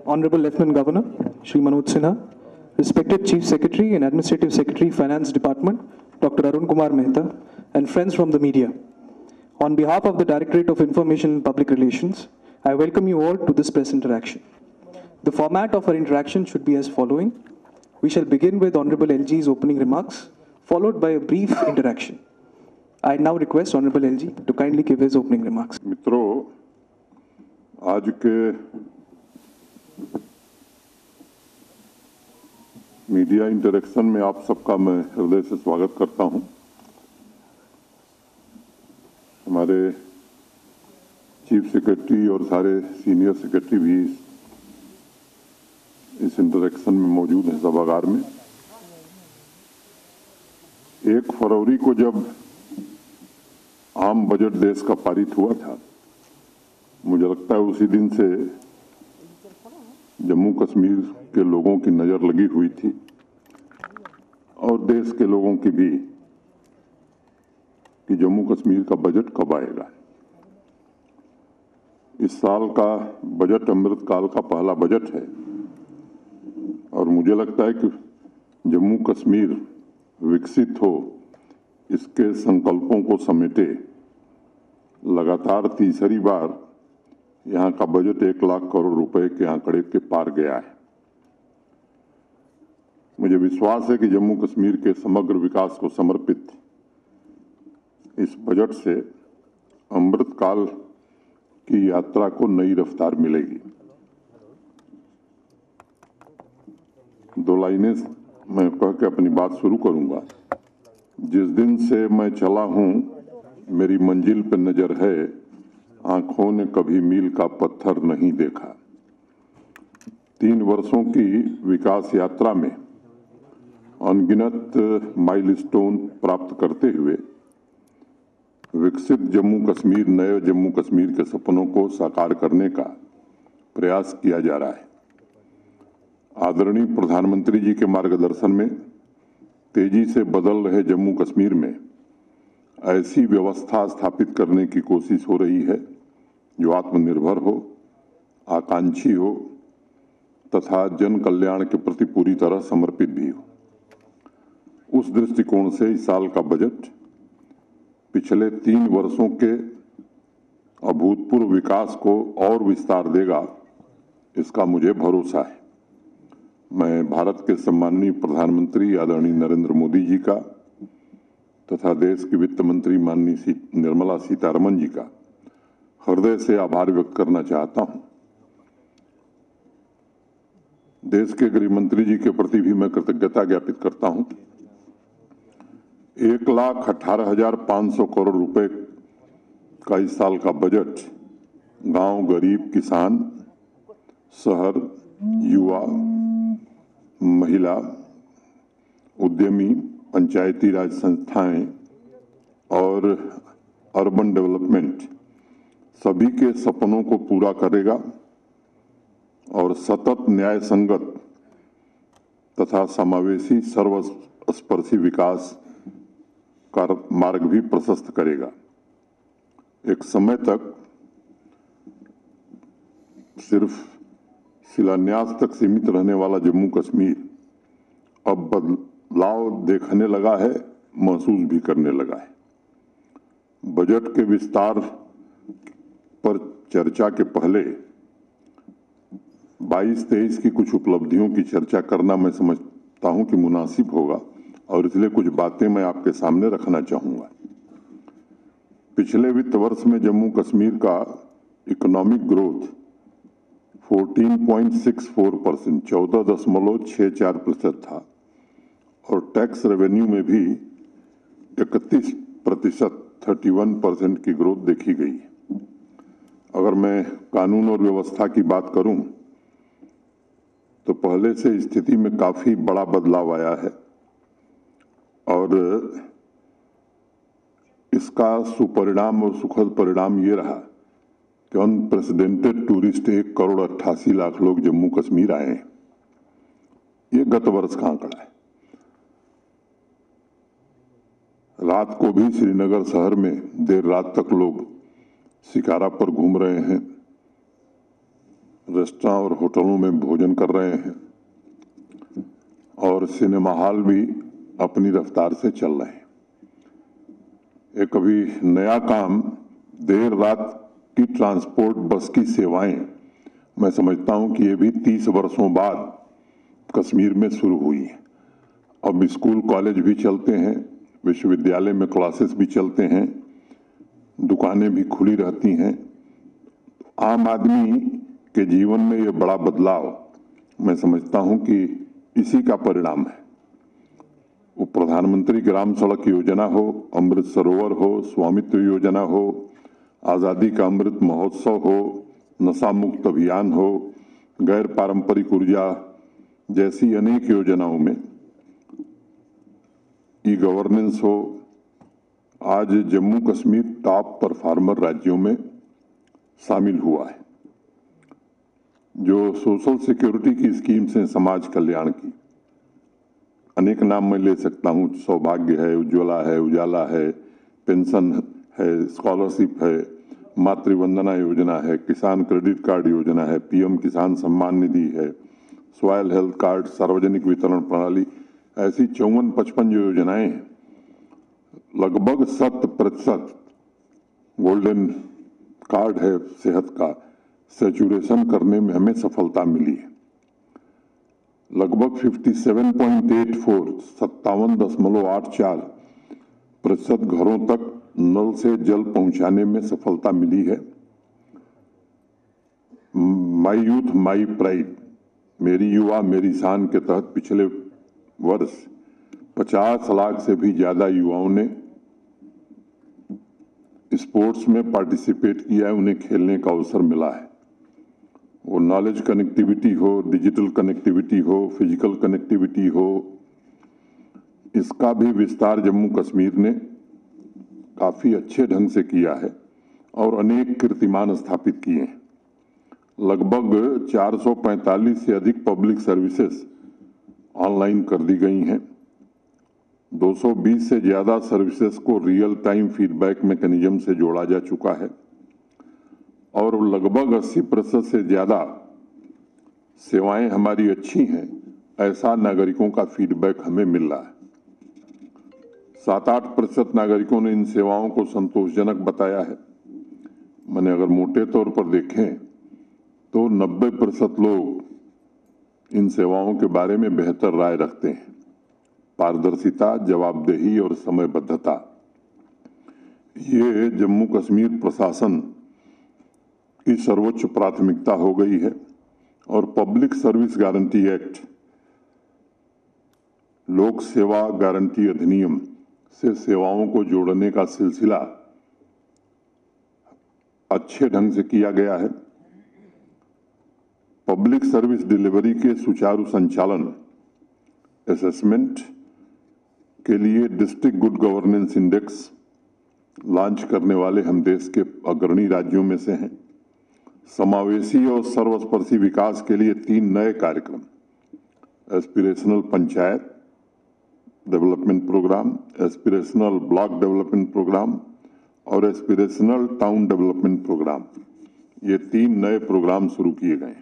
Honorable Lieutenant Governor, Shri Manoj Sinha, respected Chief Secretary and Administrative Secretary, Finance Department, Dr. Arun Kumar Mehta, and friends from the media. On behalf of the Directorate of Information and Public Relations, I welcome you all to this press interaction. The format of our interaction should be as following. We shall begin with Honorable LG's opening remarks, followed by a brief interaction. I now request Honorable LG to kindly give his opening remarks. मित्रों, आज के media interaction में आप सबका मैं हृदय से स्वागत करता हूं। हमारे चीफ सेक्रेटरी और सारे सीनियर सेक्रेटरी भी इस इंटरेक्शन में मौजूद हैं सभागार में। 1 फरवरी को जब आम बजट देश का पारित हुआ था, मुझे लगता है उसी दिन से जम्मू कश्मीर के लोगों की नज़र लगी हुई थी और देश के लोगों की भी कि जम्मू कश्मीर का बजट कब आएगा। इस साल का बजट अमृतकाल का पहला बजट है और मुझे लगता है कि जम्मू कश्मीर विकसित हो, इसके संकल्पों को समेटे लगातार तीसरी बार यहाँ का बजट 1 लाख करोड़ रुपए के आंकड़े के पार गया है। मुझे विश्वास है कि जम्मू कश्मीर के समग्र विकास को समर्पित इस बजट से अमृतकाल की यात्रा को नई रफ्तार मिलेगी। 2 लाइनें मैं कह के अपनी बात शुरू करूंगा। जिस दिन से मैं चला हूं, मेरी मंजिल पर नजर है, आंखों ने कभी मील का पत्थर नहीं देखा। 3 वर्षों की विकास यात्रा में अनगिनत माइलस्टोन प्राप्त करते हुए विकसित जम्मू कश्मीर, नए जम्मू कश्मीर के सपनों को साकार करने का प्रयास किया जा रहा है। आदरणीय प्रधानमंत्री जी के मार्गदर्शन में तेजी से बदल रहे जम्मू कश्मीर में ऐसी व्यवस्था स्थापित करने की कोशिश हो रही है जो आत्मनिर्भर हो, आकांक्षी हो तथा जन कल्याण के प्रति पूरी तरह समर्पित भी हो। उस दृष्टिकोण से इस साल का बजट पिछले 3 वर्षों के अभूतपूर्व विकास को और विस्तार देगा, इसका मुझे भरोसा है। मैं भारत के सम्माननीय प्रधानमंत्री आदरणीय नरेंद्र मोदी जी का तथा देश की वित्त मंत्री माननीय निर्मला सीतारमण जी का हृदय से आभार व्यक्त करना चाहता हूं। देश के गृह मंत्री जी के प्रति भी मैं कृतज्ञता ज्ञापित करता हूं। 1,18,500 करोड़ रुपए का इस साल का बजट गांव, गरीब, किसान, शहर, युवा, महिला, उद्यमी, पंचायती राज संस्थाएं और अर्बन डेवलपमेंट सभी के सपनों को पूरा करेगा और सतत न्याय संगत तथा समावेशी सर्वस्पर्शी विकास का मार्ग भी प्रशस्त करेगा। एक समय तक सिर्फ शिलान्यास तक सीमित रहने वाला जम्मू कश्मीर अब बदलाव देखने लगा है, महसूस भी करने लगा है। बजट के विस्तार पर चर्चा के पहले 22-23 की कुछ उपलब्धियों की चर्चा करना मैं समझता हूं कि मुनासिब होगा और इसलिए कुछ बातें मैं आपके सामने रखना चाहूंगा। पिछले वित्त वर्ष में जम्मू कश्मीर का इकोनॉमिक ग्रोथ 14.64%, 14.64% था और टैक्स रेवेन्यू में भी 31%, 31% की ग्रोथ देखी गई। अगर मैं कानून और व्यवस्था की बात करूं तो पहले से स्थिति में काफी बड़ा बदलाव आया है और इसका सुपरिणाम और सुखद परिणाम ये रहा कि अनप्रेसिडेंटेड टूरिस्ट 1,88,00,000 लोग जम्मू कश्मीर आए हैं। ये गत वर्ष का आंकड़ा है। रात को भी श्रीनगर शहर में देर रात तक लोग शिकारा पर घूम रहे हैं। रेस्टोरेंट और होटलों में भोजन कर रहे हैं और सिनेमा हॉल भी अपनी रफ्तार से चल रहे हैं। एक अभी नया काम देर रात की ट्रांसपोर्ट बस की सेवाएं, मैं समझता हूं कि ये भी 30 वर्षों बाद कश्मीर में शुरू हुई है। अब स्कूल कॉलेज भी चलते हैं, विश्वविद्यालय में क्लासेस भी चलते हैं, दुकानें भी खुली रहती हैं। आम आदमी के जीवन में ये बड़ा बदलाव मैं समझता हूं कि इसी का परिणाम है। वो प्रधानमंत्री ग्राम सड़क योजना हो, अमृत सरोवर हो, स्वामित्व योजना हो, आज़ादी का अमृत महोत्सव हो, नशा मुक्त अभियान हो, गैर पारंपरिक ऊर्जा जैसी अनेक योजनाओं में ई गवर्नेंस हो। आज जम्मू कश्मीर टॉप परफॉर्मर राज्यों में शामिल हुआ है। जो सोशल सिक्योरिटी की स्कीम्स हैं, समाज कल्याण की, अनेक नाम मैं ले सकता हूं, सौभाग्य है, उज्ज्वला है, उजाला है, पेंशन है, स्कॉलरशिप है, मातृवंदना योजना है, किसान क्रेडिट कार्ड योजना है, पीएम किसान सम्मान निधि है, सॉयल हेल्थ कार्ड, सार्वजनिक वितरण प्रणाली, ऐसी 54-55 जो योजनाएं हैं, लगभग 100% गोल्डन कार्ड है सेहत का, सैचुरेशन करने में हमें सफलता मिली है। लगभग 57.84% घरों तक नल से जल पहुंचाने में सफलता मिली है। माई यूथ माई प्राइड, मेरी युवा मेरी शान के तहत पिछले वर्ष 50 लाख से भी ज्यादा युवाओं ने स्पोर्ट्स में पार्टिसिपेट किया है, उन्हें खेलने का अवसर मिला है। वो नॉलेज कनेक्टिविटी हो, डिजिटल कनेक्टिविटी हो, फिजिकल कनेक्टिविटी हो, इसका भी विस्तार जम्मू कश्मीर ने काफी अच्छे ढंग से किया है और अनेक कीर्तिमान स्थापित किए हैं। लगभग 445 से अधिक पब्लिक सर्विसेज ऑनलाइन कर दी गई हैं। 220 से ज्यादा सर्विसेज को रियल टाइम फीडबैक मैकेनिज्म से जोड़ा जा चुका है और लगभग 80% से ज्यादा सेवाएं हमारी अच्छी हैं, ऐसा नागरिकों का फीडबैक हमें मिल रहा है। 7-8% नागरिकों ने इन सेवाओं को संतोषजनक बताया है। मैंने अगर मोटे तौर पर देखें तो 90% लोग इन सेवाओं के बारे में बेहतर राय रखते हैं। पारदर्शिता, जवाबदेही और समयबद्धता, ये जम्मू कश्मीर प्रशासन की सर्वोच्च प्राथमिकता हो गई है और पब्लिक सर्विस गारंटी एक्ट, लोक सेवा गारंटी अधिनियम से सेवाओं को जोड़ने का सिलसिला अच्छे ढंग से किया गया है। पब्लिक सर्विस डिलीवरी के सुचारू संचालन असेसमेंट के लिए district good governance index launch करने वाले हम देश के अग्रणी राज्यों में से हैं। समावेशी और सर्वस्पर्शी विकास के लिए 3 नए कार्यक्रम, aspirational panchayat development programme, aspirational block development programme और एस्पिरेशनल टाउन डेवलपमेंट प्रोग्राम, ये 3 नए प्रोग्राम शुरू किए गए।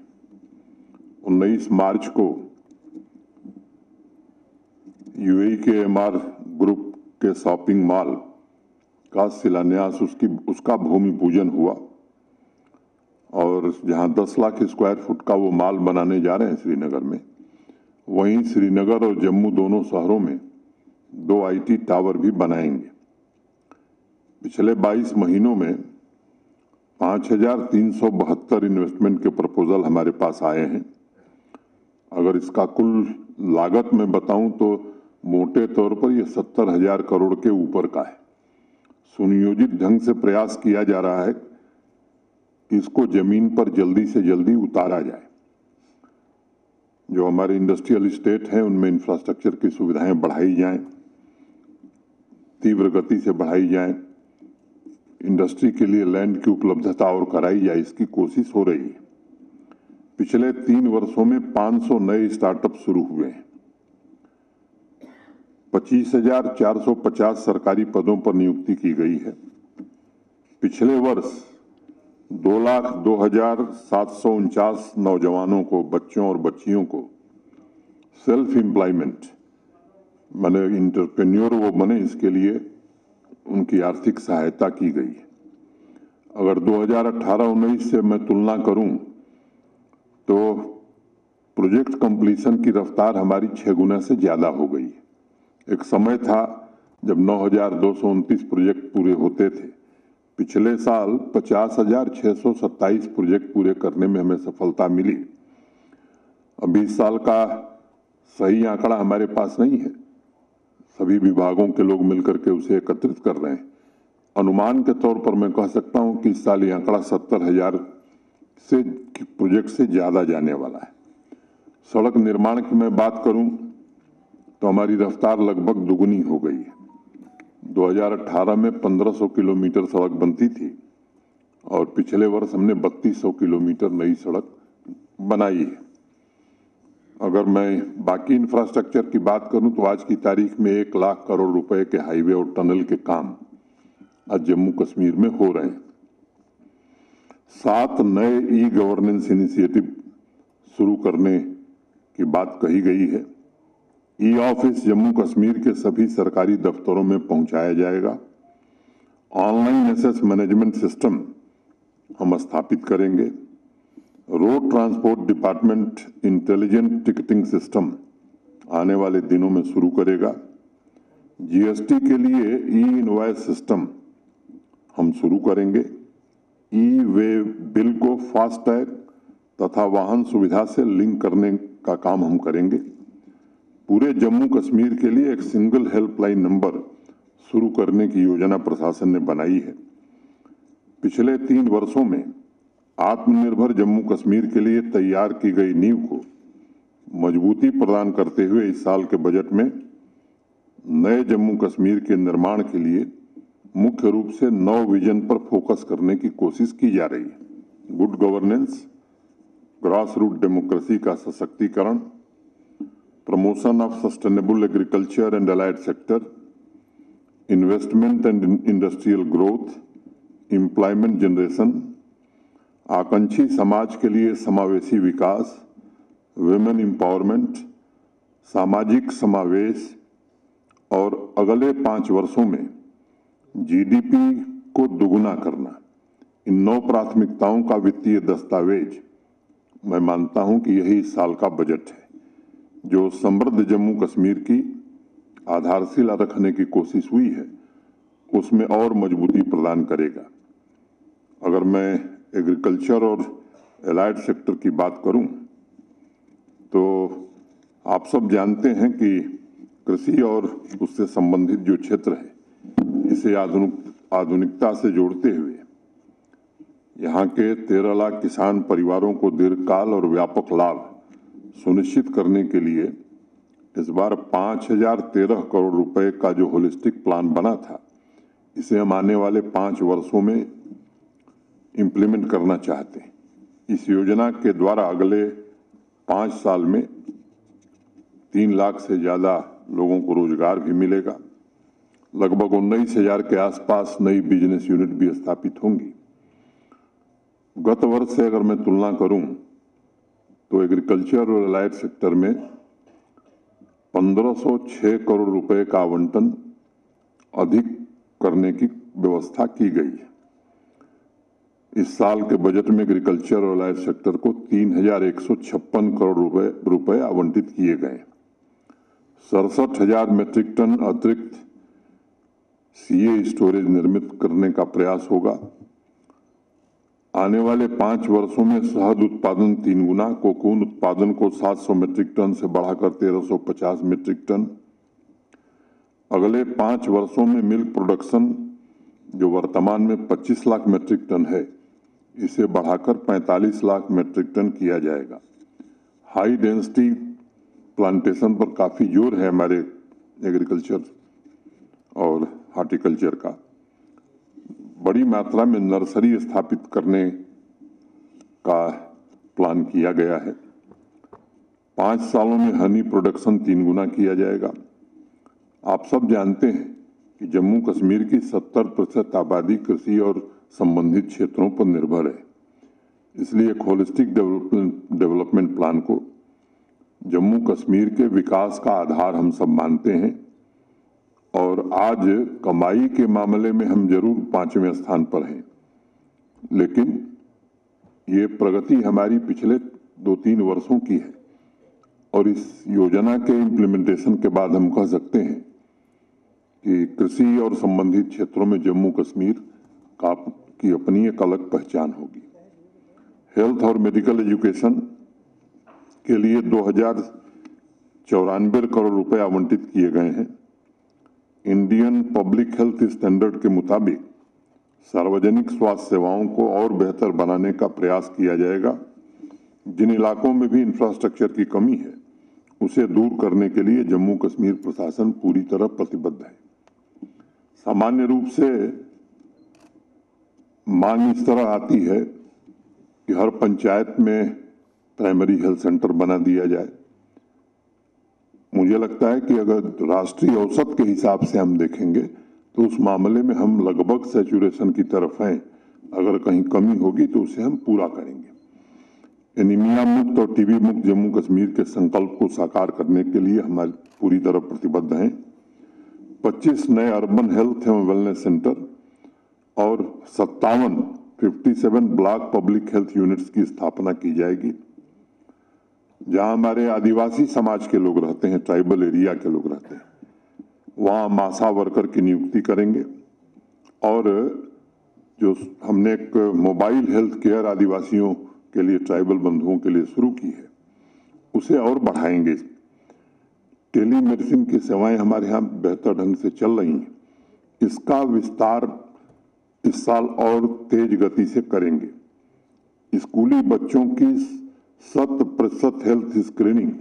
19 मार्च को यूएई के एमआर ग्रुप के शॉपिंग मॉल का शिलान्यास, उसका भूमि पूजन हुआ और जहां 10 लाख स्क्वायर फुट का वो मॉल बनाने जा रहे हैं श्रीनगर में, वहीं श्रीनगर और जम्मू दोनों शहरों में 2 आईटी टावर भी बनाएंगे। पिछले 22 महीनों में 5372 इन्वेस्टमेंट के प्रपोजल हमारे पास आए हैं। अगर इसका कुल लागत में बताऊं तो मोटे तौर पर यह 70,000 करोड़ के ऊपर का है। सुनियोजित ढंग से प्रयास किया जा रहा है कि इसको जमीन पर जल्दी से जल्दी उतारा जाए। जो हमारे इंडस्ट्रियल स्टेट हैं उनमें इंफ्रास्ट्रक्चर की सुविधाएं बढ़ाई जाएं, तीव्र गति से बढ़ाई जाएं, इंडस्ट्री के लिए लैंड की उपलब्धता और कराई जाए, इसकी कोशिश हो रही है। पिछले 3 वर्षों में 500 नए स्टार्टअप शुरू हुए हैं। 25,450 सरकारी पदों पर नियुक्ति की गई है। पिछले वर्ष 2,02,749 नौजवानों को, बच्चों और बच्चियों को सेल्फ एम्प्लॉयमेंट माने इंटरप्रेन्योर वो बने, इसके लिए उनकी आर्थिक सहायता की गई। अगर 2018-19 से मैं तुलना करूं तो प्रोजेक्ट कंप्लीशन की रफ्तार हमारी 6 गुना से ज्यादा हो गई। एक समय था जब 9,229 प्रोजेक्ट पूरे होते थे। पिछले साल 50,627 प्रोजेक्ट पूरे करने में हमें सफलता मिली। अभी इस साल का सही आंकड़ा हमारे पास नहीं है, सभी विभागों के लोग मिलकर के उसे एकत्रित कर रहे हैं। अनुमान के तौर पर मैं कह सकता हूं कि इस साल ये आंकड़ा 70,000 से प्रोजेक्ट से ज्यादा जाने वाला है। सड़क निर्माण की मैं बात करूं तो हमारी रफ्तार लगभग दुगुनी हो गई है। 2018 में 1500 किलोमीटर सड़क बनती थी और पिछले वर्ष हमने 3200 किलोमीटर नई सड़क बनाई है। अगर मैं बाकी इंफ्रास्ट्रक्चर की बात करूं तो आज की तारीख में 1 लाख करोड़ रुपए के हाईवे और टनल के काम आज जम्मू कश्मीर में हो रहे हैं। 7 नए ई गवर्नेंस इनिशिएटिव शुरू करने की बात कही गई है। ई ऑफिस जम्मू कश्मीर के सभी सरकारी दफ्तरों में पहुंचाया जाएगा। ऑनलाइन एसेस मैनेजमेंट सिस्टम हम स्थापित करेंगे। Road transport department intelligent ticketing system आने वाले दिनों में शुरू करेगा। जीएसटी के लिए ई इनवॉइस सिस्टम हम शुरू करेंगे। ई वे बिल को फास्टैग तथा वाहन सुविधा से लिंक करने का काम हम करेंगे। पूरे जम्मू कश्मीर के लिए एक सिंगल हेल्पलाइन नंबर शुरू करने की योजना प्रशासन ने बनाई है। पिछले 3 वर्षों में आत्मनिर्भर जम्मू कश्मीर के लिए तैयार की गई नींव को मजबूती प्रदान करते हुए इस साल के बजट में नए जम्मू कश्मीर के निर्माण के लिए मुख्य रूप से 9 विजन पर फोकस करने की कोशिश की जा रही है। Good governance, grass root democracy का सशक्तिकरण, promotion of sustainable agriculture and allied sector, investment and industrial growth, employment generation, आकांक्षी समाज के लिए समावेशी विकास, वुमेन एम्पावरमेंट, सामाजिक समावेश और अगले 5 वर्षों में जीडीपी को दुगुना करना। इन 9 प्राथमिकताओं का वित्तीय दस्तावेज मैं मानता हूं कि यही इस साल का बजट है, जो समृद्ध जम्मू कश्मीर की आधारशिला रखने की कोशिश हुई है उसमें और मजबूती प्रदान करेगा। अगर मैं एग्रीकल्चर और एलाइड सेक्टर की बात करूं तो आप सब जानते हैं कि कृषि और उससे संबंधित जो क्षेत्र है इसे आधुनिकता से जोड़ते हुए यहाँ के 13 लाख किसान परिवारों को दीर्घकाल और व्यापक लाभ सुनिश्चित करने के लिए इस बार 5,013 करोड़ रुपए का जो होलिस्टिक प्लान बना था, इसे हम आने वाले 5 वर्षों में इम्प्लीमेंट करना चाहते हैं। इस योजना के द्वारा अगले 5 साल में 3 लाख से ज्यादा लोगों को रोजगार भी मिलेगा। लगभग 19,000 के आसपास नई बिजनेस यूनिट भी स्थापित होंगी। गत वर्ष से अगर मैं तुलना करूं तो एग्रीकल्चर और अलाइड सेक्टर में 1506 करोड़ रुपए का आवंटन अधिक करने की व्यवस्था की गई है। इस साल के बजट में एग्रीकल्चर और अलाइड सेक्टर को 3,156 करोड़ रुपए आवंटित किए गए। 67,000 मीट्रिक टन अतिरिक्त सीए स्टोरेज निर्मित करने का प्रयास होगा। आने वाले 5 वर्षों में शहद उत्पादन 3 गुना, कोकून उत्पादन को 700 मीट्रिक टन से बढ़ाकर 1,350 मीट्रिक टन। अगले 5 वर्षों में मिल्क प्रोडक्शन जो वर्तमान में 25 लाख मीट्रिक टन है, इसे बढ़ाकर 45 लाख मीट्रिक टन किया जाएगा। हाई डेंसिटी प्लांटेशन पर काफी जोर है हमारे एग्रीकल्चर और हॉर्टिकल्चर का। बड़ी मात्रा में नर्सरी स्थापित करने का प्लान किया गया है। 5 सालों में हनी प्रोडक्शन 3 गुना किया जाएगा। आप सब जानते हैं कि जम्मू कश्मीर की 70% आबादी कृषि और संबंधित क्षेत्रों पर निर्भर है। इसलिए एक होलिस्टिक डेवलपमेंट प्लान को जम्मू कश्मीर के विकास का आधार हम सब मानते हैं। और आज कमाई के मामले में हम जरूर 5वें स्थान पर हैं, लेकिन ये प्रगति हमारी पिछले 2-3 वर्षों की है। और इस योजना के इम्प्लीमेंटेशन के बाद हम कह सकते हैं कि कृषि और संबंधित क्षेत्रों में जम्मू कश्मीर की अपनी एक अलग पहचान होगी। हेल्थ और मेडिकल एजुकेशन के लिए 2094 करोड़ रुपए आवंटित किए गए हैं। इंडियन पब्लिक हेल्थ स्टैंडर्ड के मुताबिक सार्वजनिक स्वास्थ्य सेवाओं को और बेहतर बनाने का प्रयास किया जाएगा। जिन इलाकों में भी इंफ्रास्ट्रक्चर की कमी है उसे दूर करने के लिए जम्मू कश्मीर प्रशासन पूरी तरह प्रतिबद्ध है। सामान्य रूप से मांग इस तरह आती है कि हर पंचायत में प्राइमरी हेल्थ सेंटर बना दिया जाए। मुझे लगता है कि अगर राष्ट्रीय औसत के हिसाब से हम देखेंगे तो उस मामले में हम लगभग सैचुरेशन की तरफ हैं। अगर कहीं कमी होगी तो उसे हम पूरा करेंगे। एनीमिया मुक्त और टीबी मुक्त जम्मू कश्मीर के संकल्प को साकार करने के लिए हमारी पूरी तरह प्रतिबद्ध हैं। 25 नए अर्बन हेल्थ एवं वेलनेस सेंटर और 57 ब्लॉक पब्लिक हेल्थ यूनिट्स की स्थापना की जाएगी। जहां हमारे आदिवासी समाज के लोग रहते हैं, ट्राइबल एरिया के लोग रहते हैं, वहां मासा वर्कर की नियुक्ति करेंगे। और जो हमने एक मोबाइल हेल्थ केयर आदिवासियों के लिए, ट्राइबल बंधुओं के लिए शुरू की है, उसे और बढ़ाएंगे। टेली मेडिसिन की सेवाएं हमारे यहाँ बेहतर ढंग से चल रही हैं, इसका विस्तार इस साल और तेज गति से करेंगे। स्कूली बच्चों की 100% हेल्थ स्क्रीनिंग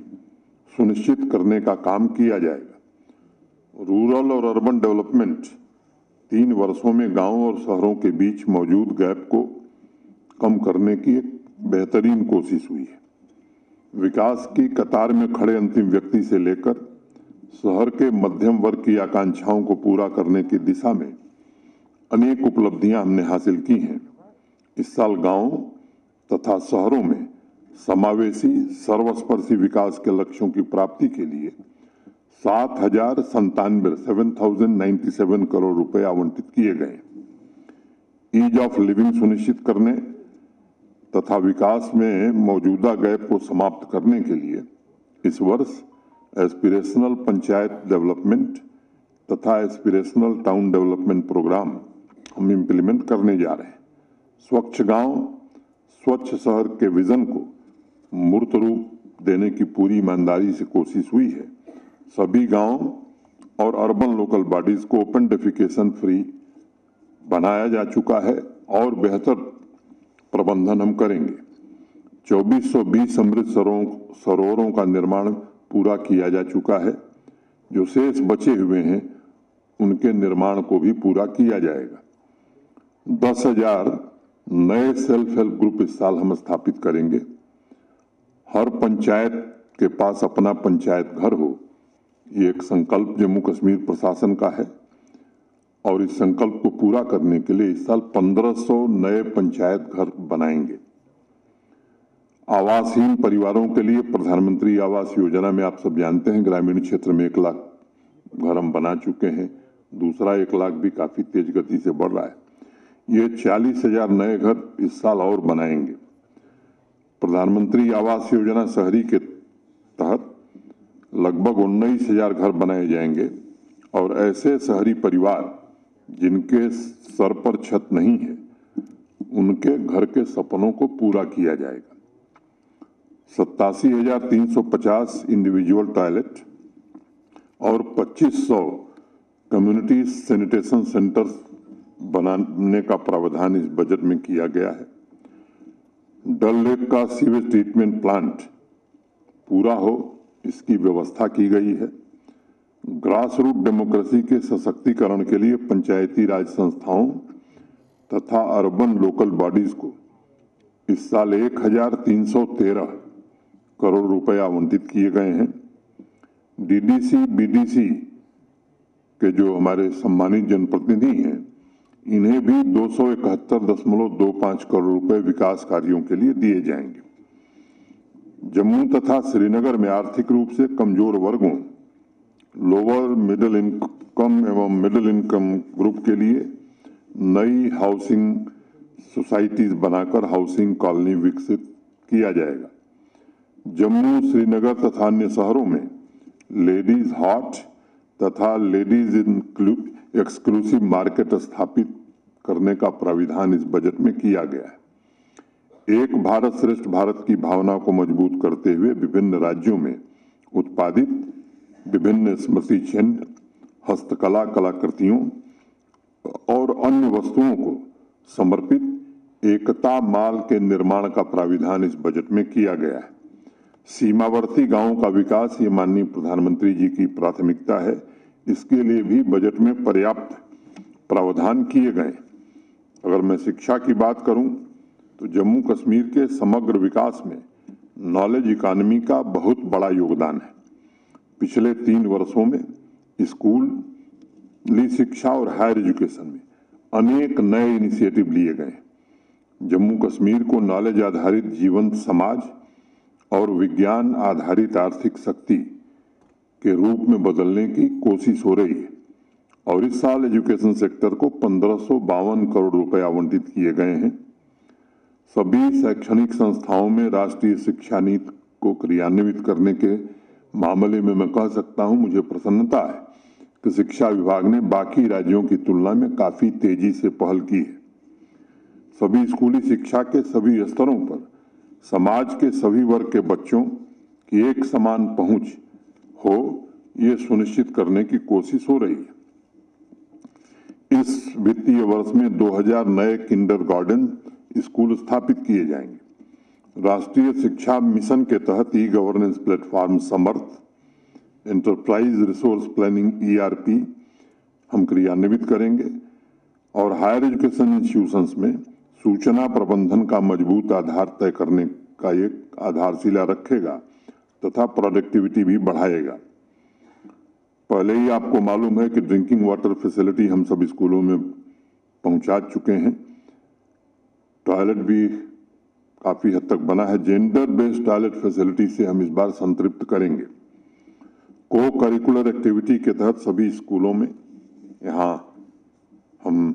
सुनिश्चित करने का काम किया जाएगा। रूरल और अर्बन डेवलपमेंट 3 वर्षों में गांवों और शहरों के बीच मौजूद गैप को कम करने की एक बेहतरीन कोशिश हुई है। विकास की कतार में खड़े अंतिम व्यक्ति से लेकर शहर के मध्यम वर्ग की आकांक्षाओं को पूरा करने की दिशा में अनेक उपलब्धियां हमने हासिल की हैं। इस साल गांव तथा शहरों में समावेशी सर्वस्पर्शी विकास के लक्ष्यों की प्राप्ति के लिए 7,097 करोड़ रुपए आवंटित किए गए। ईज ऑफ लिविंग सुनिश्चित करने तथा विकास में मौजूदा गैप को समाप्त करने के लिए इस वर्ष एस्पिरेशनल पंचायत डेवलपमेंट तथा एस्पिरेशनल टाउन डेवलपमेंट प्रोग्राम हम इम्प्लीमेंट करने जा रहे हैं। स्वच्छ गांव स्वच्छ शहर के विजन को मूर्त रूप देने की पूरी ईमानदारी से कोशिश हुई है। सभी गांव और अर्बन लोकल बॉडीज को ओपन डेफिकेशन फ्री बनाया जा चुका है और बेहतर प्रबंधन हम करेंगे। 2420 अमृत सरोवरों का निर्माण पूरा किया जा चुका है। जो शेष बचे हुए हैं उनके निर्माण को भी पूरा किया जाएगा। 10,000 नए सेल्फ हेल्प ग्रुप इस साल हम स्थापित करेंगे। हर पंचायत के पास अपना पंचायत घर हो, ये एक संकल्प जम्मू कश्मीर प्रशासन का है और इस संकल्प को पूरा करने के लिए इस साल 1500 नए पंचायत घर बनाएंगे। आवासहीन परिवारों के लिए प्रधानमंत्री आवास योजना में आप सब जानते हैं ग्रामीण क्षेत्र में 1 लाख घर हम बना चुके हैं। दूसरा 1 लाख भी काफी तेज गति से बढ़ रहा है। ये 40,000 नए घर इस साल और बनाएंगे। प्रधानमंत्री आवास योजना शहरी के तहत लगभग 19,000 घर बनाए जाएंगे और ऐसे शहरी परिवार जिनके सर पर छत नहीं है उनके घर के सपनों को पूरा किया जाएगा। 87,350 इंडिविजुअल टॉयलेट और 2500 कम्युनिटी सैनिटेशन सेंटर्स बनाने का प्रावधान इस बजट में किया गया है। डल लेक का सीवेज ट्रीटमेंट प्लांट पूरा हो इसकी व्यवस्था की गई है। ग्रास रूट डेमोक्रेसी के सशक्तिकरण के लिए पंचायती राज संस्थाओं तथा अर्बन लोकल बॉडीज को इस साल 1,313 करोड़ रुपए आवंटित किए गए हैं। डीडीसी बीडीसी के जो हमारे सम्मानित जनप्रतिनिधि हैं इन्हें भी 271.25 करोड़ रुपए विकास कार्यों के लिए दिए जाएंगे। जम्मू तथा श्रीनगर में आर्थिक रूप से कमजोर वर्गों, लोअर मिडिल इनकम एवं मिडिल इनकम ग्रुप के लिए नई हाउसिंग सोसाइटीज बनाकर हाउसिंग कॉलोनी विकसित किया जाएगा। जम्मू, श्रीनगर तथा अन्य शहरों में लेडीज हॉट तथा लेडीज एक्सक्लूसिव मार्केट स्थापित करने का प्राविधान इस बजट में किया गया है। एक भारत श्रेष्ठ भारत की भावना को मजबूत करते हुए विभिन्न राज्यों में उत्पादित विभिन्न स्मृति चिन्ह, हस्तकला कलाकृतियों और अन्य वस्तुओं को समर्पित एकता माल के निर्माण का प्राविधान इस बजट में किया गया है। सीमावर्ती गांवों का विकास ये माननीय प्रधानमंत्री जी की प्राथमिकता है। इसके लिए भी बजट में पर्याप्त प्रावधान किए गए। अगर मैं शिक्षा की बात करूं तो जम्मू कश्मीर के समग्र विकास में नॉलेज इकोनॉमी का बहुत बड़ा योगदान है। पिछले 3 वर्षों में स्कूली शिक्षा और हायर एजुकेशन में अनेक नए इनिशिएटिव लिए गए। जम्मू कश्मीर को नॉलेज आधारित जीवंत समाज और विज्ञान आधारित आर्थिक शक्ति के रूप में बदलने की कोशिश हो रही है और इस साल एजुकेशन सेक्टर को 1552 करोड़ रुपए आवंटित किए गए हैं। सभी शैक्षणिक संस्थाओं में राष्ट्रीय शिक्षा नीति को क्रियान्वित करने के मामले में मैं कह सकता हूं, मुझे प्रसन्नता है कि शिक्षा विभाग ने बाकी राज्यों की तुलना में काफी तेजी से पहल की है। सभी स्कूली शिक्षा के सभी स्तरों पर समाज के सभी वर्ग के बच्चों की एक समान पहुंच हो, ये सुनिश्चित करने की कोशिश हो रही है। इस वित्तीय वर्ष में 2000 नए किंडरगार्टन स्कूल स्थापित किए जाएंगे। राष्ट्रीय शिक्षा मिशन के तहत ई गवर्नेंस प्लेटफॉर्म समर्थ, एंटरप्राइज रिसोर्स प्लानिंग ERP हम क्रियान्वित करेंगे और हायर एजुकेशन इंस्टीट्यूशंस में सूचना प्रबंधन का मजबूत आधार तय करने का एक आधारशिला रखेगा तथा प्रोडक्टिविटी भी बढ़ाएगा। पहले ही आपको मालूम है कि ड्रिंकिंग वाटर फैसिलिटी हम सब स्कूलों में पहुंचा चुके हैं। टॉयलेट भी काफी हद तक बना है। जेंडर बेस्ड टॉयलेट फैसिलिटी से हम इस बार संतृप्त करेंगे। को करिकुलर एक्टिविटी के तहत सभी स्कूलों में यहाँ हम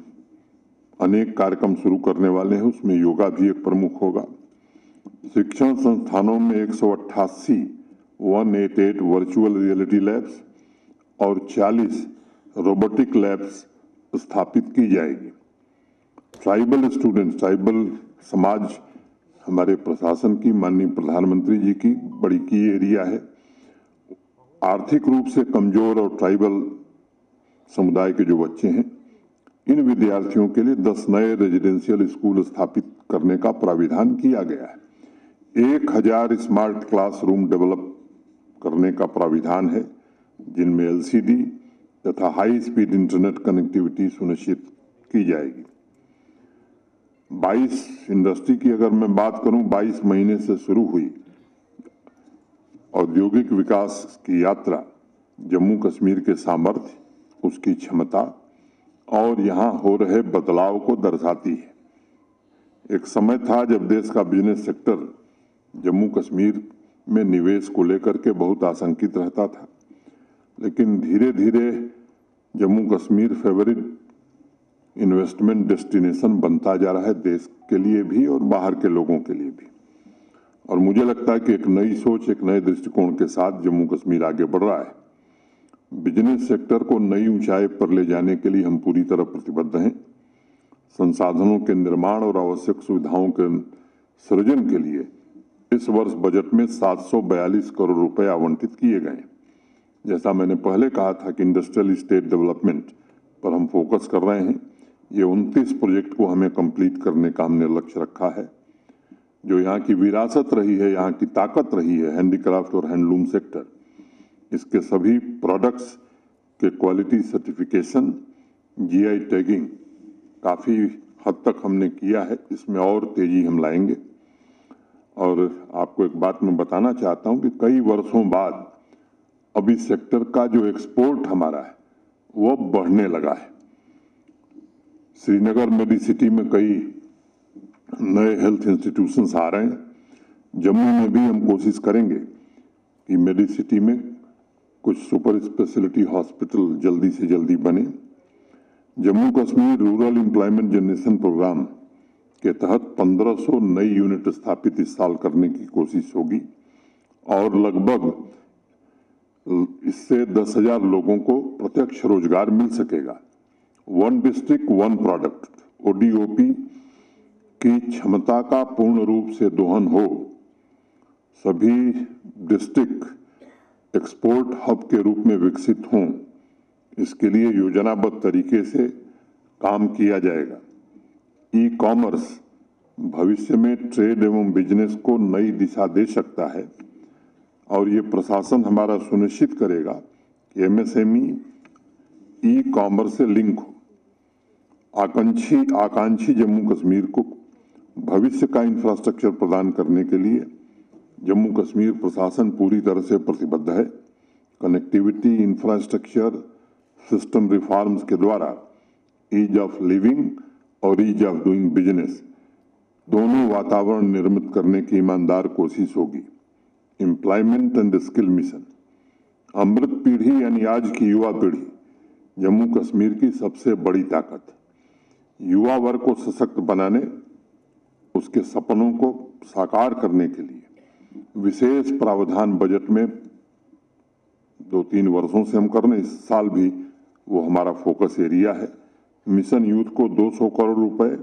अनेक कार्यक्रम शुरू करने वाले हैं, उसमें योगा भी एक प्रमुख होगा। शिक्षण संस्थानों में 188 वर्चुअल रियलिटी लैब्स और 40 रोबोटिक लैब्स स्थापित की जाएगी। ट्राइबल स्टूडेंट्स, ट्राइबल समाज हमारे प्रशासन की, माननीय प्रधानमंत्री जी की बड़ी की एरिया है। आर्थिक रूप से कमजोर और ट्राइबल समुदाय के जो बच्चे हैं, इन विद्यार्थियों के लिए 10 नए रेजिडेंशियल स्कूल स्थापित करने का प्राविधान किया गया है। 1000 स्मार्ट क्लासरूम डेवलप करने का प्राविधान है, जिनमें LCD तथा हाई स्पीड इंटरनेट कनेक्टिविटी सुनिश्चित की जाएगी। 22 इंडस्ट्री की अगर मैं बात करूं, 22 महीने से शुरू हुई औद्योगिक विकास की यात्रा जम्मू कश्मीर के सामर्थ्य, उसकी क्षमता और यहाँ हो रहे बदलाव को दर्शाती है। एक समय था जब देश का बिजनेस सेक्टर जम्मू कश्मीर में निवेश को लेकर के बहुत आशंकित रहता था, लेकिन धीरे धीरे Jammu Kashmir favourite investment destination बनता जा रहा है, देश के लिए भी और बाहर के लोगों के लिए भी। और मुझे लगता है कि एक नई सोच, एक नए दृष्टिकोण के साथ जम्मू कश्मीर आगे बढ़ रहा है। बिजनेस सेक्टर को नई ऊंचाई पर ले जाने के लिए हम पूरी तरह प्रतिबद्ध हैं। संसाधनों के निर्माण और आवश्यक सुविधाओं के सृजन के लिए इस वर्ष बजट में 742 करोड़ रुपए आवंटित किए गए। जैसा मैंने पहले कहा था कि इंडस्ट्रियल स्टेट डेवलपमेंट पर हम फोकस कर रहे हैं। ये 29 प्रोजेक्ट को हमें कंप्लीट करने का हमने लक्ष्य रखा है। जो यहाँ की विरासत रही है, यहाँ की ताकत रही है, हैंडीक्राफ्ट और हैंडलूम सेक्टर, इसके सभी प्रोडक्ट्स के क्वालिटी सर्टिफिकेशन, GI टैगिंग काफ़ी हद तक हमने किया है। इसमें और तेजी हम लाएंगे। और आपको एक बात मैं बताना चाहता हूँ कि कई वर्षों बाद अब इस सेक्टर का जो एक्सपोर्ट हमारा है वो बढ़ने लगा है। श्रीनगर मेडिसिटी में कई नए हेल्थ इंस्टीट्यूशंस आ रहे हैं। जम्मू में भी हम कोशिश करेंगे कि मेडिसिटी में कुछ सुपर स्पेशलिटी हॉस्पिटल जल्दी से जल्दी बने। Jammu Kashmir rural employment generation programme के तहत 1500 नई यूनिट स्थापित इस साल करने की कोशिश होगी और लगभग इससे 10,000 लोगों को प्रत्यक्ष रोजगार मिल सकेगा। One district one product ODOP की क्षमता का पूर्ण रूप से दोहन हो, सभी डिस्ट्रिक्ट एक्सपोर्ट हब के रूप में विकसित हों, इसके लिए योजनाबद्ध तरीके से काम किया जाएगा। ई-कॉमर्स भविष्य में ट्रेड एवं बिजनेस को नई दिशा दे सकता है और ये प्रशासन हमारा सुनिश्चित करेगा कि MSME ई-कॉमर्स से लिंक हो। आकांक्षी जम्मू कश्मीर को भविष्य का इंफ्रास्ट्रक्चर प्रदान करने के लिए जम्मू कश्मीर प्रशासन पूरी तरह से प्रतिबद्ध है। कनेक्टिविटी, इंफ्रास्ट्रक्चर, सिस्टम रिफॉर्म्स के द्वारा ईज ऑफ लिविंग और ईज ऑफ डूइंग बिजनेस दोनों वातावरण निर्मित करने की ईमानदार कोशिश होगी। एम्प्लॉयमेंट एंड स्किल मिशन, अमृत पीढ़ी यानी आज की युवा पीढ़ी जम्मू कश्मीर की सबसे बड़ी ताकत। युवा वर्ग को सशक्त बनाने, उसके सपनों को साकार करने के लिए विशेष प्रावधान बजट में 2-3 वर्षों से हम कर रहे हैं। इस साल भी वो हमारा फोकस एरिया है। मिशन यूथ को 200 करोड़ रुपए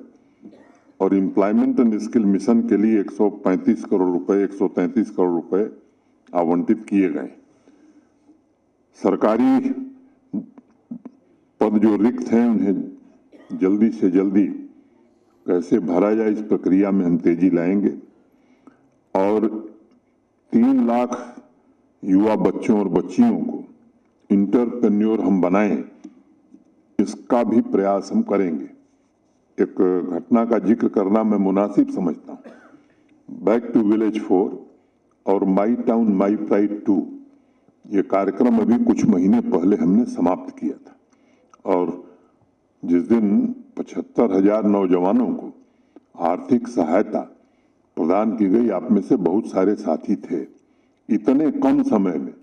और एम्प्लॉयमेंट एंड स्किल मिशन के लिए 135 करोड़ रुपए 133 करोड़ रुपए आवंटित किए गए। सरकारी पद जो रिक्त हैं उन्हें जल्दी से जल्दी कैसे भरा जाए, इस प्रक्रिया में हम तेजी लाएंगे और 3 लाख युवा बच्चों और बच्चियों को इंटरप्रेन्योर हम बनाएं, इसका भी प्रयास हम करेंगे। एक घटना का जिक्र करना मैं मुनासिब समझता हूँ। बैक टू विलेज 4 और माई टाउन माई प्राइड 2 ये कार्यक्रम अभी कुछ महीने पहले हमने समाप्त किया था और जिस दिन 75,000 नौजवानों को आर्थिक सहायता प्रदान की गई, आप में से बहुत सारे साथी थे। इतने कम समय में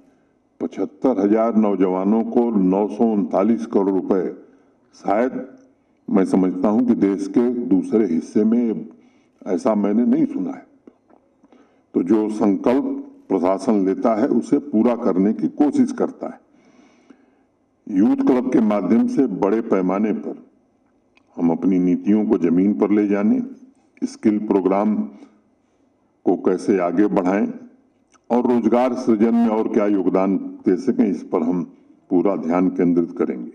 75,000 नौजवानों को 939 करोड़ रुपए, शायद मैं समझता हूं कि देश के दूसरे हिस्से में ऐसा मैंने नहीं सुना है। तो जो संकल्प प्रशासन लेता है उसे पूरा करने की कोशिश करता है। यूथ क्लब के माध्यम से बड़े पैमाने पर हम अपनी नीतियों को जमीन पर ले जाने, स्किल प्रोग्राम को कैसे आगे बढ़ाएं और रोजगार सृजन में और क्या योगदान दे सकें, इस पर हम पूरा ध्यान केंद्रित करेंगे।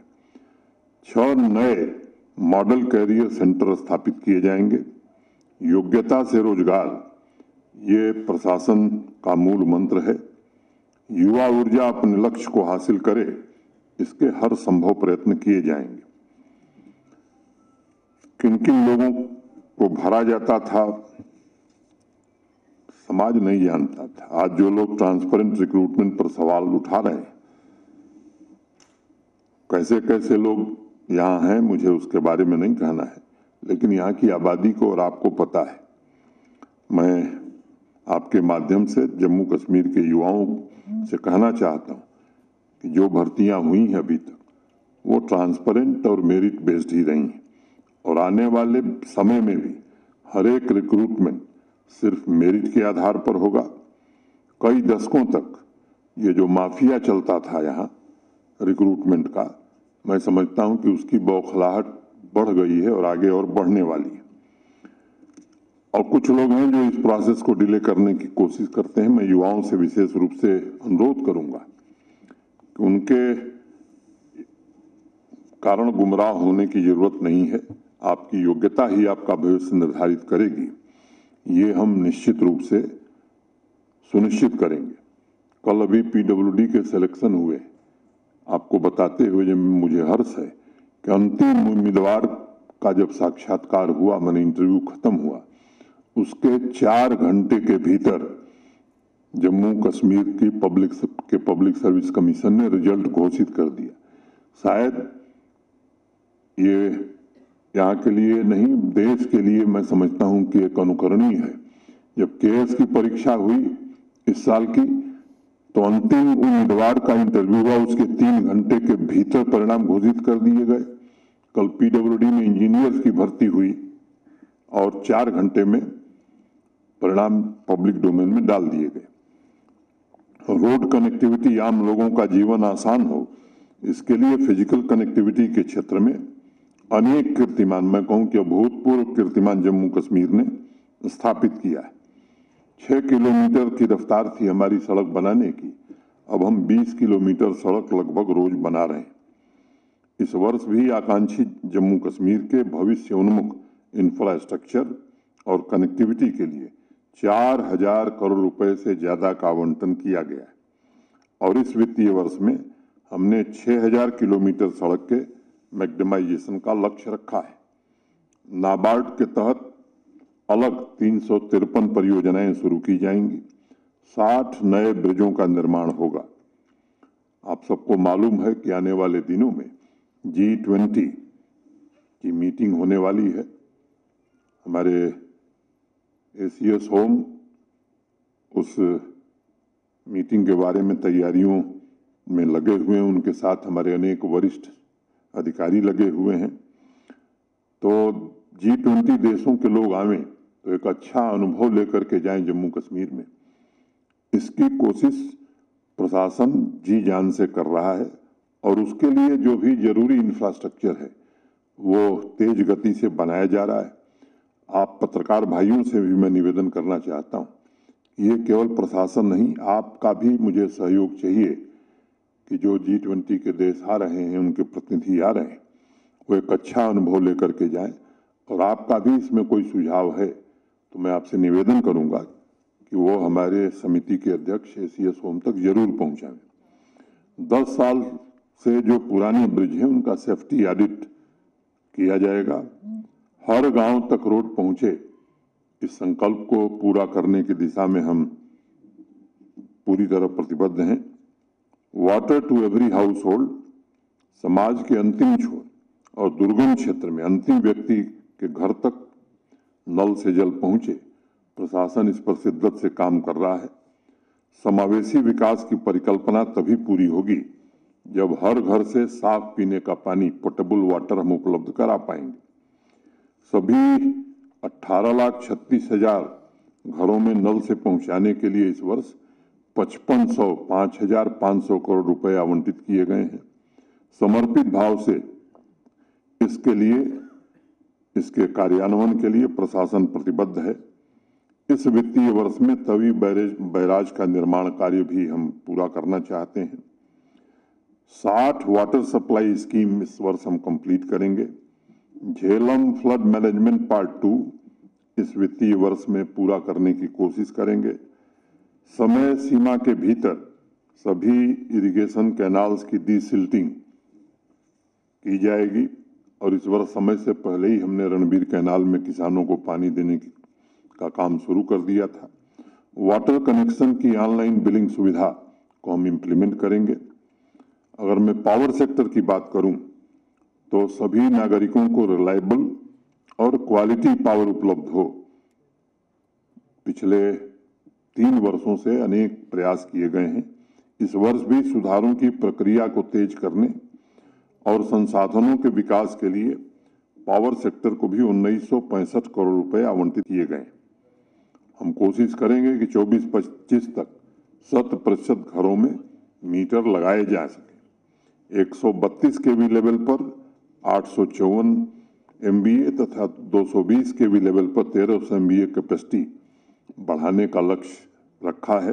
6 नए मॉडल कैरियर सेंटर स्थापित किए जाएंगे। योग्यता से रोजगार, ये प्रशासन का मूल मंत्र है। युवा ऊर्जा अपने लक्ष्य को हासिल करे, इसके हर संभव प्रयत्न किए जाएंगे। किन किन लोगों को भरा जाता था समाज नहीं जानता था। आज जो लोग ट्रांसपेरेंट रिक्रूटमेंट पर सवाल उठा रहे हैं, कैसे कैसे लोग यहाँ हैं मुझे उसके बारे में नहीं कहना है, लेकिन यहाँ की आबादी को और आपको पता है। मैं आपके माध्यम से जम्मू कश्मीर के युवाओं से कहना चाहता हूँ कि जो भर्तियां हुई हैं अभी तक वो ट्रांसपेरेंट और मेरिट बेस्ड ही रही हैं और आने वाले समय में भी हर एक रिक्रूटमेंट सिर्फ मेरिट के आधार पर होगा। कई दशकों तक ये जो माफिया चलता था यहाँ रिक्रूटमेंट का, मैं समझता हूँ कि उसकी बौखलाहट बढ़ गई है और आगे और बढ़ने वाली है। और कुछ लोग हैं जो इस प्रोसेस को डिले करने की कोशिश करते हैं। मैं युवाओं से विशेष रूप से अनुरोध करूंगा कि उनके कारण गुमराह होने की जरूरत नहीं है। आपकी योग्यता ही आपका भविष्य निर्धारित करेगी, ये हम निश्चित रूप से सुनिश्चित करेंगे। कल अभी PWD के सिलेक्शन हुए, आपको बताते हुए जब मुझे हर्ष है कि अंतिम उम्मीदवार का जब साक्षात्कार हुआ, मैंने इंटरव्यू खत्म हुआ, उसके 4 घंटे के भीतर जम्मू कश्मीर की पब्लिक सर्विस कमीशन ने रिजल्ट घोषित कर दिया। शायद ये यहाँ के लिए नहीं, देश के लिए मैं समझता हूं कि एक अनुकरणीय है। जब केएस की परीक्षा हुई इस साल की, तो अंतिम उम्मीदवार का इंटरव्यू हुआ, उसके 3 घंटे के भीतर परिणाम घोषित कर दिए गए। कल पीडब्ल्यूडी में इंजीनियर्स की भर्ती हुई और 4 घंटे में परिणाम पब्लिक डोमेन में डाल दिए गए। रोड कनेक्टिविटी, आम लोगों का जीवन आसान हो, इसके लिए फिजिकल कनेक्टिविटी के क्षेत्र में अनेक कीर्तिमान, मैं कहूं कि अभूतपूर्व कीर्तिमान जम्मू कश्मीर ने स्थापित किया है। 6 किलोमीटर की रफ्तार थी हमारी सड़क बनाने की, अब हम 20 किलोमीटर सड़क लगभग रोज बना रहे हैं। इस वर्ष भी आकांक्षी जम्मू कश्मीर के भविष्य उन्मुख इंफ्रास्ट्रक्चर और कनेक्टिविटी के लिए 4000 करोड़ रुपए से ज्यादा का आवंटन किया गया है और इस वित्तीय वर्ष में हमने 6000 किलोमीटर सड़क के मैग्नेमाइजेशन का लक्ष्य रखा है। नाबार्ड के तहत अलग 353 परियोजनाएं शुरू की जाएंगी, 60 नए ब्रिजों का निर्माण होगा। आप सबको मालूम है कि आने वाले दिनों में G20 की मीटिंग होने वाली है। हमारे एसीएस होम उस मीटिंग के बारे में तैयारियों में लगे हुए हैं, उनके साथ हमारे अनेक वरिष्ठ अधिकारी लगे हुए हैं। तो G20 देशों के लोग आवें तो एक अच्छा अनुभव लेकर के जाएं जम्मू कश्मीर में, इसकी कोशिश प्रशासन जी जान से कर रहा है और उसके लिए जो भी जरूरी इंफ्रास्ट्रक्चर है वो तेज गति से बनाया जा रहा है। आप पत्रकार भाइयों से भी मैं निवेदन करना चाहता हूं, ये केवल प्रशासन नहीं, आपका भी मुझे सहयोग चाहिए कि जो G20 के देश आ रहे हैं, उनके प्रतिनिधि आ रहे हैं, वो एक अच्छा अनुभव लेकर के जाएं। और आपका भी इसमें कोई सुझाव है तो मैं आपसे निवेदन करूंगा कि वो हमारे समिति के अध्यक्ष एसीएस होम तक जरूर पहुंचाएं। 10 साल से जो पुराने ब्रिज हैं उनका सेफ्टी ऑडिट किया जाएगा। हर गांव तक रोड पहुंचे, इस संकल्प को पूरा करने की दिशा में हम पूरी तरह प्रतिबद्ध हैं। Water to every household, समाज के अंतिम छोर और दुर्गम क्षेत्र में अंतिम व्यक्ति के घर तक नल से जल पहुंचे, प्रशासन इस पर शिद्दत से काम कर रहा है। समावेशी विकास की परिकल्पना तभी पूरी होगी जब हर घर से साफ पीने का पानी, पोर्टेबल वाटर हम उपलब्ध करा पाएंगे। सभी 18,36,000 घरों में नल से पहुंचाने के लिए इस वर्ष 5,500 करोड़ रुपए आवंटित किए गए हैं। समर्पित भाव से इसके लिए, इसके कार्यान्वयन के लिए प्रशासन प्रतिबद्ध है। इस वित्तीय वर्ष में तवी बैराज का निर्माण कार्य भी हम पूरा करना चाहते हैं। 60 वाटर सप्लाई स्कीम इस वर्ष हम कंप्लीट करेंगे। झेलम फ्लड मैनेजमेंट पार्ट 2 इस वित्तीय वर्ष में पूरा करने की कोशिश करेंगे। समय सीमा के भीतर सभी इरिगेशन कैनाल्स की डीसिल्टिंग की जाएगी और इस वर्ष समय से पहले ही हमने रणबीर कैनाल में किसानों को पानी देने का काम शुरू कर दिया था। वाटर कनेक्शन की ऑनलाइन बिलिंग सुविधा को हम इम्प्लीमेंट करेंगे। अगर मैं पावर सेक्टर की बात करूं तो सभी नागरिकों को रिलायबल और क्वालिटी पावर उपलब्ध हो। पिछले 3 वर्षों से अनेक प्रयास किए गए हैं। इस वर्ष भी सुधारों की प्रक्रिया को तेज करने और संसाधनों के विकास के लिए पावर सेक्टर को भी 1965 करोड़ रुपए आवंटित किए गए। हम कोशिश करेंगे कि 24-25 तक 100% घरों में मीटर लगाए जा सके। 132 केवी लेवल पर 854 MVA तथा 220 केवी लेवल पर 1300 MVA कैपेसिटी बढ़ाने का लक्ष्य रखा है।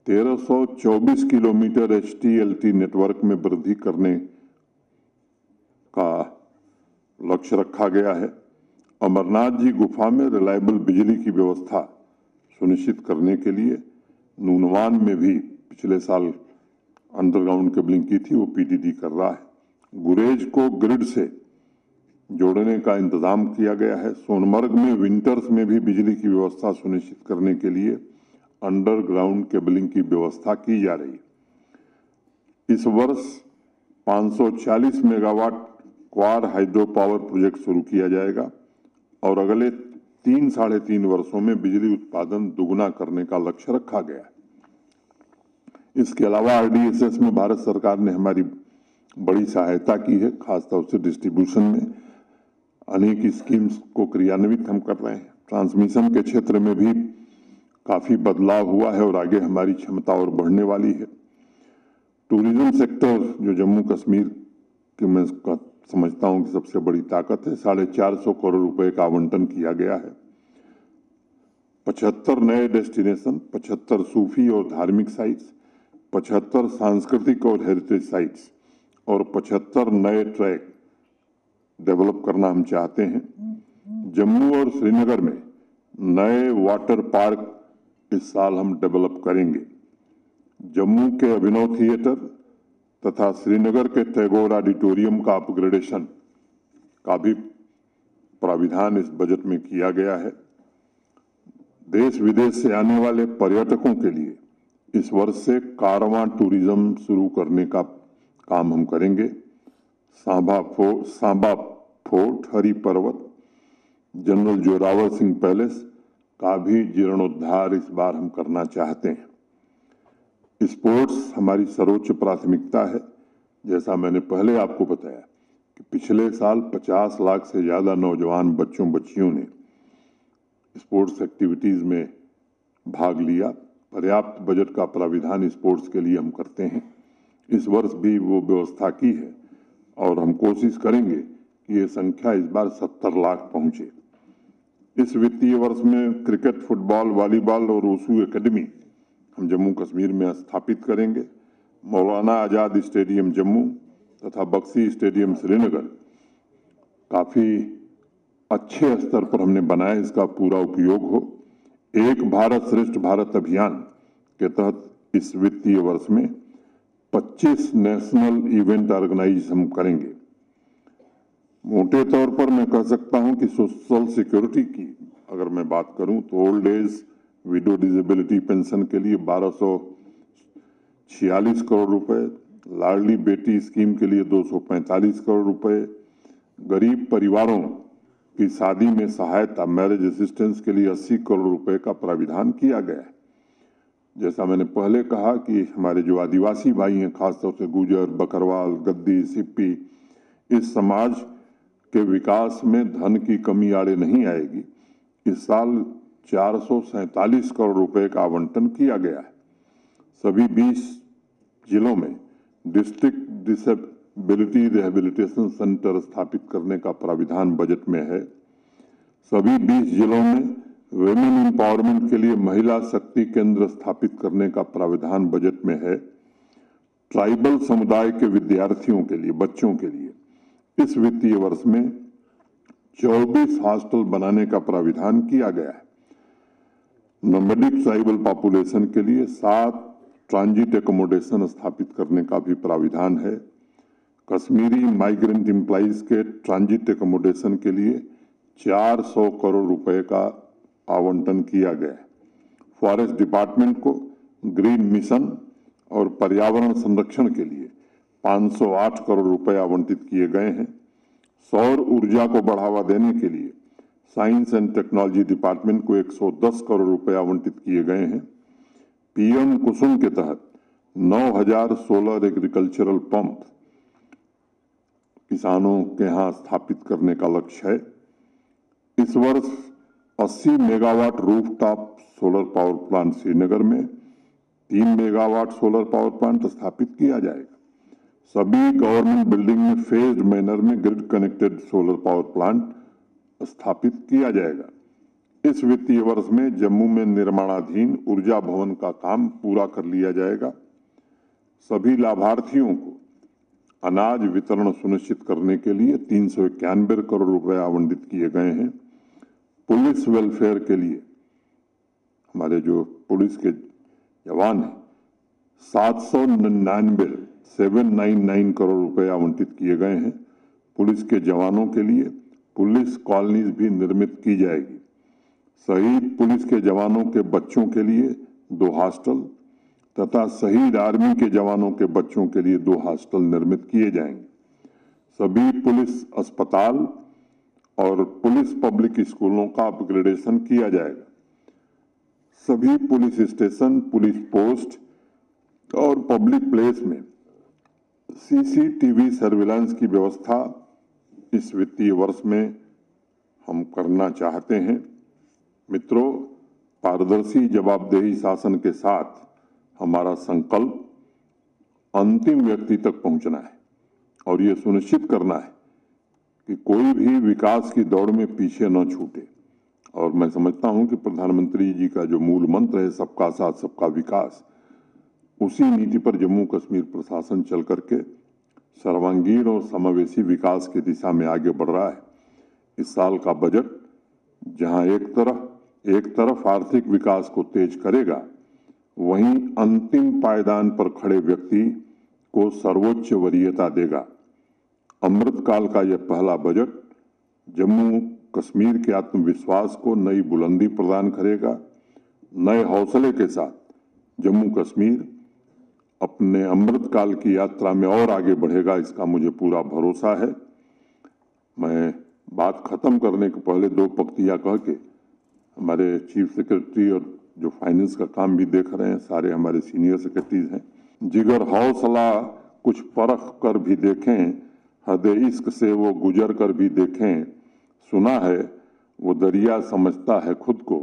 1324 किलोमीटर HTLT नेटवर्क में वृद्धि करने का लक्ष्य रखा गया है। अमरनाथ जी गुफा में रिलायबल बिजली की व्यवस्था सुनिश्चित करने के लिए नूनवान में भी पिछले साल अंडरग्राउंड केबलिंग की थी, वो PDD कर रहा है। गुरेज को ग्रिड से जोड़ने का इंतजाम किया गया है। सोनमर्ग में विंटर्स में भी बिजली की व्यवस्था सुनिश्चित करने के लिए अंडरग्राउंड केबलिंग की व्यवस्था की जा रही है। इस वर्ष 540 megawatt quad hydro power project शुरू किया जाएगा और अगले 3-3.5 वर्षों में बिजली उत्पादन दुगुना करने का लक्ष्य रखा गया है। इसके अलावा आरडीएसएस में भारत सरकार ने हमारी बड़ी सहायता की है, खासतौर से डिस्ट्रीब्यूशन में अनेक स्कीम्स को क्रियान्वित हम कर रहे हैं। ट्रांसमिशन के क्षेत्र में भी काफी बदलाव हुआ है और आगे हमारी क्षमता और बढ़ने वाली है। टूरिज्म सेक्टर जो जम्मू कश्मीर के मैं समझता हूं कि सबसे बड़ी ताकत है, 450 करोड़ रुपए का आवंटन किया गया है। 75 नए डेस्टिनेशन, 75 सूफी और धार्मिक साइट्स, 75 सांस्कृतिक और हेरिटेज साइट्स और 75 नए ट्रैक डेवलप करना हम चाहते हैं। जम्मू और श्रीनगर में नए वाटर पार्क इस साल हम डेवलप करेंगे। जम्मू के अभिनव थिएटर तथा श्रीनगर के टैगोर ऑडिटोरियम का अपग्रेडेशन का भी प्राविधान इस बजट में किया गया है। देश विदेश से आने वाले पर्यटकों के लिए इस वर्ष से कारवां टूरिज्म शुरू करने का काम हम करेंगे। सांबा फोर्ट, हरी पर्वत, जनरल जोरावर सिंह पैलेस का भी जीर्णोद्धार इस बार हम करना चाहते हैं। स्पोर्ट्स हमारी सर्वोच्च प्राथमिकता है। जैसा मैंने पहले आपको बताया कि पिछले साल 50 लाख से ज्यादा नौजवान बच्चों बच्चियों ने स्पोर्ट्स एक्टिविटीज में भाग लिया। पर्याप्त बजट का प्राविधान स्पोर्ट्स के लिए हम करते हैं। इस वर्ष भी वो व्यवस्था की है और हम कोशिश करेंगे कि ये संख्या इस बार 70 लाख पहुंचे। इस वित्तीय वर्ष में क्रिकेट, फुटबॉल, वॉलीबॉल और वुशु एकेडमी हम जम्मू कश्मीर में स्थापित करेंगे। मौलाना आजाद स्टेडियम जम्मू तथा बक्सी स्टेडियम श्रीनगर काफी अच्छे स्तर पर हमने बनाया, इसका पूरा उपयोग हो। एक भारत श्रेष्ठ भारत अभियान के तहत इस वित्तीय वर्ष में 25 नेशनल इवेंट ऑर्गेनाइज हम करेंगे। मोटे तौर पर मैं कह सकता हूं कि सोशल सिक्योरिटी की अगर मैं बात करूं तो old age window disability pension के लिए 1246 करोड़ रुपए, लाडली बेटी स्कीम के लिए 245 करोड़ रुपए, गरीब परिवारों की शादी में सहायता मैरिज असिस्टेंस के लिए 80 करोड़ रुपए का प्राविधान किया गया है। जैसा मैंने पहले कहा कि हमारे जो आदिवासी भाई हैं, खासतौर से गुजर, बकरवाल, गद्दी, सिप्पी, इस समाज के विकास में धन की कमी आड़े नहीं आएगी। इस साल 447 करोड़ रुपए का आवंटन किया गया है। सभी 20 जिलों में डिस्ट्रिक्ट डिसेबिलिटी रिहेबिलिटेशन सेंटर स्थापित करने का प्राविधान बजट में है। सभी 20 जिलों में वुमेन एम्पावरमेंट के लिए महिला शक्ति केंद्र स्थापित करने का प्राविधान बजट में है। ट्राइबल समुदाय के विद्यार्थियों के लिए, बच्चों के लिए इस वित्तीय वर्ष में 24 हॉस्टल बनाने का प्राविधान किया गया है। नोमैडिक ट्राइबल पॉपुलेशन के लिए 7 ट्रांजिट एकोमोडेशन स्थापित करने का भी प्राविधान है। कश्मीरी माइग्रेंट एम्प्लॉइज के ट्रांजिट एकोमोडेशन के लिए 400 करोड़ रुपए का आवंटन किया गया है। फॉरेस्ट डिपार्टमेंट को ग्रीन मिशन और पर्यावरण संरक्षण के लिए 508 करोड़ रुपए आवंटित किए गए हैं। सौर ऊर्जा को बढ़ावा देने के लिए साइंस एंड टेक्नोलॉजी डिपार्टमेंट को 110 करोड़ रुपए आवंटित किए गए हैं। पीएम कुसुम के तहत 9000 सोलर एग्रीकल्चरल पंप किसानों के यहां स्थापित करने का लक्ष्य है। इस वर्ष 80 megawatt rooftop solar power plant Srinagar में, 3 मेगावाट सोलर पावर प्लांट स्थापित किया जाएगा। सभी गवर्नमेंट बिल्डिंग में फेज्ड मैनर में grid connected solar power plant स्थापित किया जाएगा। इस वित्तीय वर्ष में जम्मू में निर्माणाधीन ऊर्जा भवन का काम पूरा कर लिया जाएगा। सभी लाभार्थियों को अनाज वितरण सुनिश्चित करने के लिए 391 करोड़ रुपए आवंटित किए गए हैं। पुलिस वेलफेयर के लिए हमारे जो पुलिस के जवान हैं 799 करोड़ रुपए आवंटित किए गए हैं। पुलिस के जवानों के लिए पुलिस कॉलोनीज भी निर्मित की जाएगी। शहीद पुलिस के जवानों के बच्चों के लिए 2 हॉस्टल तथा शहीद आर्मी के जवानों के बच्चों के लिए 2 हॉस्टल निर्मित किए जाएंगे। सभी पुलिस अस्पताल और पुलिस पब्लिक स्कूलों का अपग्रेडेशन किया जाएगा। सभी पुलिस स्टेशन, पुलिस पोस्ट और पब्लिक प्लेस में सीसीटीवी सर्विलांस की व्यवस्था इस वित्तीय वर्ष में हम करना चाहते हैं। मित्रों, पारदर्शी जवाबदेही शासन के साथ हमारा संकल्प अंतिम व्यक्ति तक पहुंचना है और ये सुनिश्चित करना है कि कोई भी विकास की दौड़ में पीछे न छूटे। और मैं समझता हूं कि प्रधानमंत्री जी का जो मूल मंत्र है, सबका साथ सबका विकास, उसी नीति पर जम्मू कश्मीर प्रशासन चल करके सर्वांगीण और समावेशी विकास की दिशा में आगे बढ़ रहा है। इस साल का बजट जहां एक तरफ आर्थिक विकास को तेज करेगा, वहीं अंतिम पायदान पर खड़े व्यक्ति को सर्वोच्च वरीयता देगा। अमृतकाल का यह पहला बजट जम्मू कश्मीर के आत्मविश्वास को नई बुलंदी प्रदान करेगा। नए हौसले के साथ जम्मू कश्मीर अपने अमृतकाल की यात्रा में और आगे बढ़ेगा, इसका मुझे पूरा भरोसा है। मैं बात खत्म करने के पहले दो पंक्तियां कह के हमारे चीफ सेक्रेटरी और जो फाइनेंस का काम भी देख रहे हैं, सारे हमारे सीनियर सेक्रेटरीज हैं, जिगर हौसला कुछ परख कर भी देखें, हद इश्क से वो गुजर कर भी देखें। सुना है वो दरिया समझता है खुद को,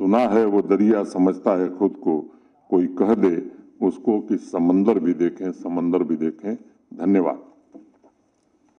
सुना है वो दरिया समझता है खुद को, कोई कह दे उसको कि समंदर भी देखें, समंदर भी देखें। धन्यवाद।